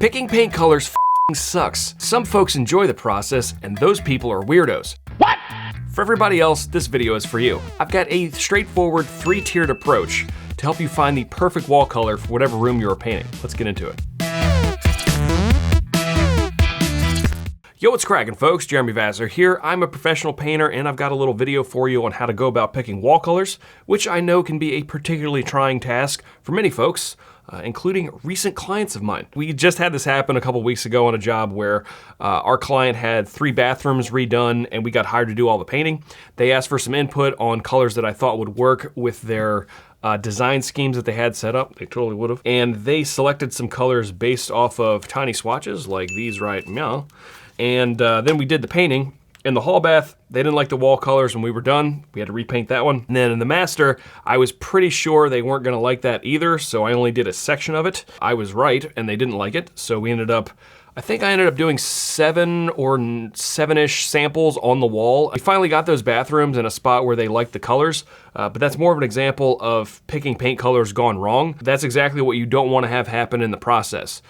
Picking paint colors f***ing sucks. Some folks enjoy the process, and those people are weirdos. What? For everybody else, this video is for you. I've got a straightforward 3-tiered approach to help you find the perfect wall color for whatever room you're painting. Let's get into it. Yo, what's cracking, folks? Jeremy Vassar here. I'm a professional painter, and I've got a little video for you on how to go about picking wall colors, which I know can be a particularly trying task for many folks, including recent clients of mine. We just had this happen a couple weeks ago on a job where our client had 3 bathrooms redone, and we got hired to do all the painting. They asked for some input on colors that I thought would work with their design schemes that they had set up. They totally would have. And they selected some colors based off of tiny swatches like these right now. And then we did the painting. In the hall bath, they didn't like the wall colors when we were done. We had to repaint that one. And then in the master, I was pretty sure they weren't gonna like that either, so I only did a section of it. I was right, and they didn't like it. So we ended up, I think I ended up doing 7-ish samples on the wall. We finally got those bathrooms in a spot where they liked the colors, but that's more of an example of picking paint colors gone wrong. That's exactly what you don't wanna have happen in the process,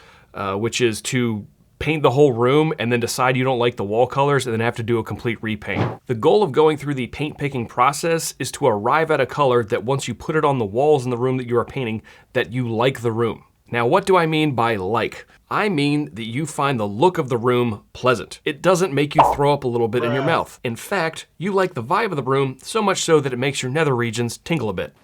which is to paint the whole room and then decide you don't like the wall colors and then have to do a complete repaint. The goal of going through the paint picking process is to arrive at a color that once you put it on the walls in the room that you are painting, that you like the room. Now, what do I mean by like? I mean that you find the look of the room pleasant. It doesn't make you throw up a little bit in your mouth. In fact, you like the vibe of the room so much so that it makes your nether regions tingle a bit.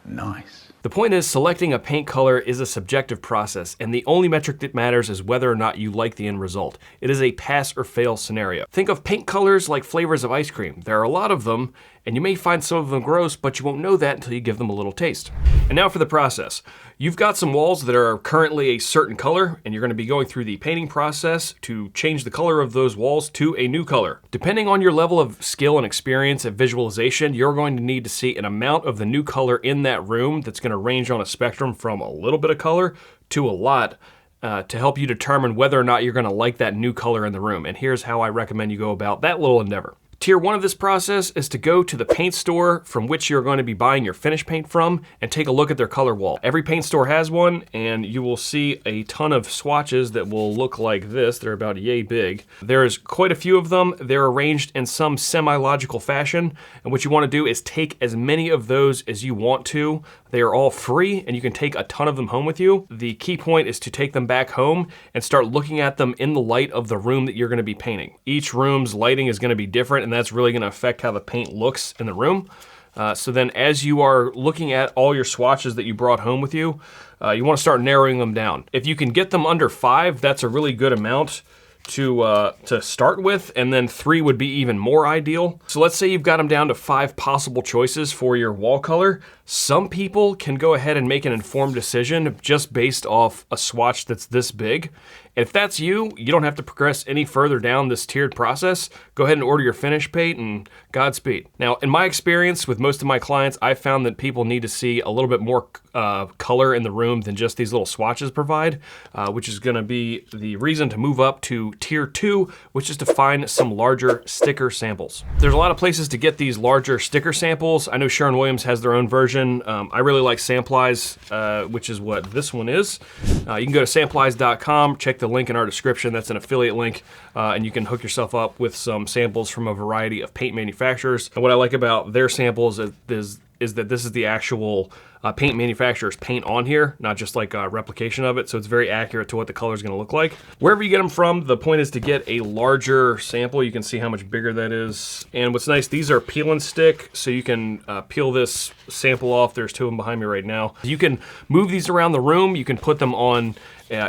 Nice. The point is, selecting a paint color is a subjective process, and the only metric that matters is whether or not you like the end result. It is a pass or fail scenario. Think of paint colors like flavors of ice cream. There are a lot of them, and you may find some of them gross, but you won't know that until you give them a little taste. And now for the process. You've got some walls that are currently a certain color, and you're gonna be going through the painting process to change the color of those walls to a new color. Depending on your level of skill and experience at visualization, you're going to need to see an amount of the new color in that room that's gonna range on a spectrum from a little bit of color to a lot to help you determine whether or not you're gonna like that new color in the room. And here's how I recommend you go about that little endeavor. Tier 1 of this process is to go to the paint store from which you're going to be buying your finish paint from and take a look at their color wall. Every paint store has one, and you will see a ton of swatches that will look like this. They're about yay big. There's quite a few of them. They're arranged in some semi-logical fashion, and what you want to do is take as many of those as you want to. They are all free, and you can take a ton of them home with you. The key point is to take them back home and start looking at them in the light of the room that you're going to be painting. Each room's lighting is going to be different, and that's really gonna affect how the paint looks in the room. So then as you are looking at all your swatches that you brought home with you, you wanna start narrowing them down. If you can get them under 5, that's a really good amount to start with, and then 3 would be even more ideal. So let's say you've got them down to 5 possible choices for your wall color. Some people can go ahead and make an informed decision just based off a swatch that's this big. If that's you, you don't have to progress any further down this tiered process. Go ahead and order your finish paint and Godspeed. Now, in my experience with most of my clients, I've found that people need to see a little bit more color in the room than just these little swatches provide, which is gonna be the reason to move up to tier 2, which is to find some larger sticker samples. There's a lot of places to get these larger sticker samples. I know Sherwin-Williams has their own version. I really like Samplies, which is what this one is. You can go to samplies.com, check the link in our description. That's an affiliate link, and you can hook yourself up with some samples from a variety of paint manufacturers. And what I like about their samples is that this is the actual paint manufacturer's paint on here, not just like a replication of it, so it's very accurate to what the color is gonna look like. Wherever you get them from, the point is to get a larger sample. You can see how much bigger that is. And what's nice, these are peel and stick, so you can peel this sample off. There's 2 of them behind me right now. You can move these around the room. You can put them on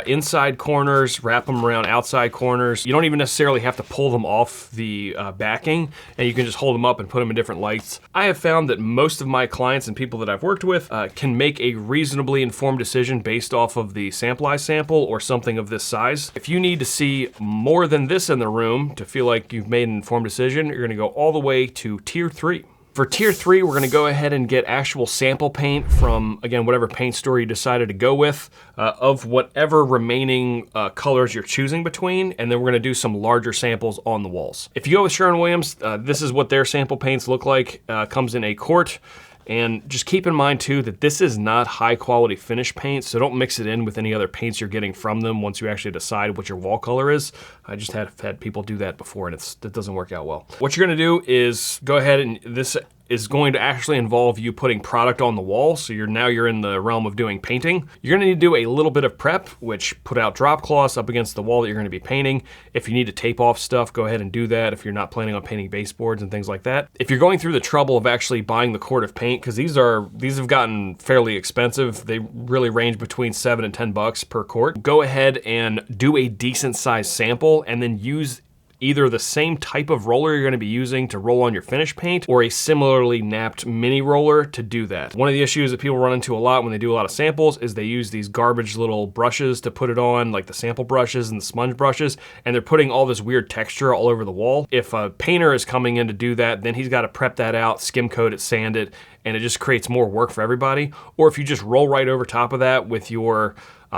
inside corners, wrap them around outside corners. You don't even necessarily have to pull them off the backing, and you can just hold them up and put them in different lights. I have found that most of my clients and people that I've worked with can make a reasonably informed decision based off of the Samplies sample or something of this size. If you need to see more than this in the room to feel like you've made an informed decision, you're gonna go all the way to tier 3. For tier 3, we're gonna go ahead and get actual sample paint from, again, whatever paint store you decided to go with, of whatever remaining colors you're choosing between, and then we're gonna do some larger samples on the walls. If you go with Sherwin-Williams, this is what their sample paints look like. Comes in a quart. And just keep in mind too that this is not high quality finish paint, so don't mix it in with any other paints you're getting from them once you actually decide what your wall color is. I just have had people do that before, and it doesn't work out well. What you're gonna do is go ahead, and this is going to actually involve you putting product on the wall, so now you're in the realm of doing painting. You're gonna need to do a little bit of prep, which put out drop cloths up against the wall that you're gonna be painting. If you need to tape off stuff, go ahead and do that if you're not planning on painting baseboards and things like that. If you're going through the trouble of actually buying the quart of paint, because these have gotten fairly expensive. They really range between $7 and $10 per quart. Go ahead and do a decent sized sample and then use either the same type of roller you're gonna be using to roll on your finish paint or a similarly napped mini roller to do that. One of the issues that people run into a lot when they do a lot of samples is they use these garbage little brushes to put it on, like the sample brushes and the sponge brushes, and they're putting all this weird texture all over the wall. If a painter is coming in to do that, then he's gotta prep that out, skim coat it, sand it, and it just creates more work for everybody. Or if you just roll right over top of that with your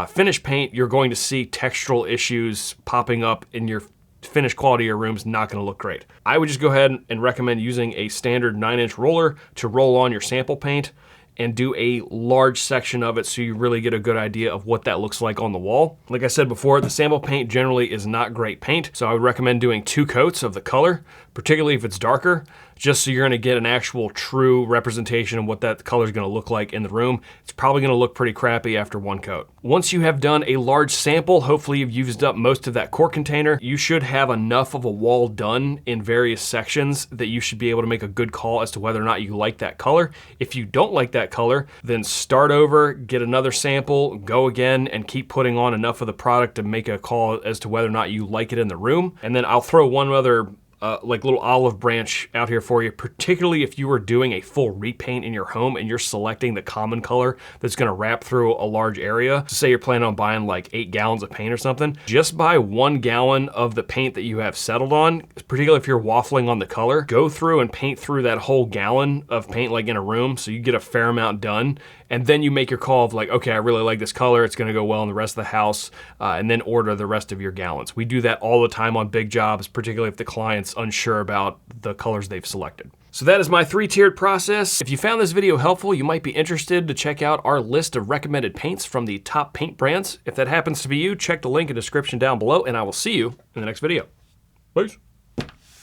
finish paint, you're going to see textural issues popping up in your finish quality of your room's not gonna look great. I would just go ahead and recommend using a standard 9-inch roller to roll on your sample paint and do a large section of it so you really get a good idea of what that looks like on the wall. Like I said before, the sample paint generally is not great paint, so I would recommend doing 2 coats of the color, particularly if it's darker, just so you're gonna get an actual true representation of what that color is gonna look like in the room. It's probably gonna look pretty crappy after 1 coat. Once you have done a large sample, hopefully you've used up most of that quart container, you should have enough of a wall done in various sections that you should be able to make a good call as to whether or not you like that color. If you don't like that color, then start over, get another sample, go again, and keep putting on enough of the product to make a call as to whether or not you like it in the room. And then I'll throw one other like little olive branch out here for you, particularly if you are doing a full repaint in your home and you're selecting the common color that's gonna wrap through a large area. So say you're planning on buying like 8 gallons of paint or something, just buy 1 gallon of the paint that you have settled on, particularly if you're waffling on the color. Go through and paint through that whole gallon of paint like in a room so you get a fair amount done. And then you make your call of like, okay, I really like this color, it's gonna go well in the rest of the house, and then order the rest of your gallons. We do that all the time on big jobs, particularly if the client's unsure about the colors they've selected. So that is my 3-tiered process. If you found this video helpful, you might be interested to check out our list of recommended paints from the top paint brands. If that happens to be you, check the link in the description down below, and I will see you in the next video. Peace.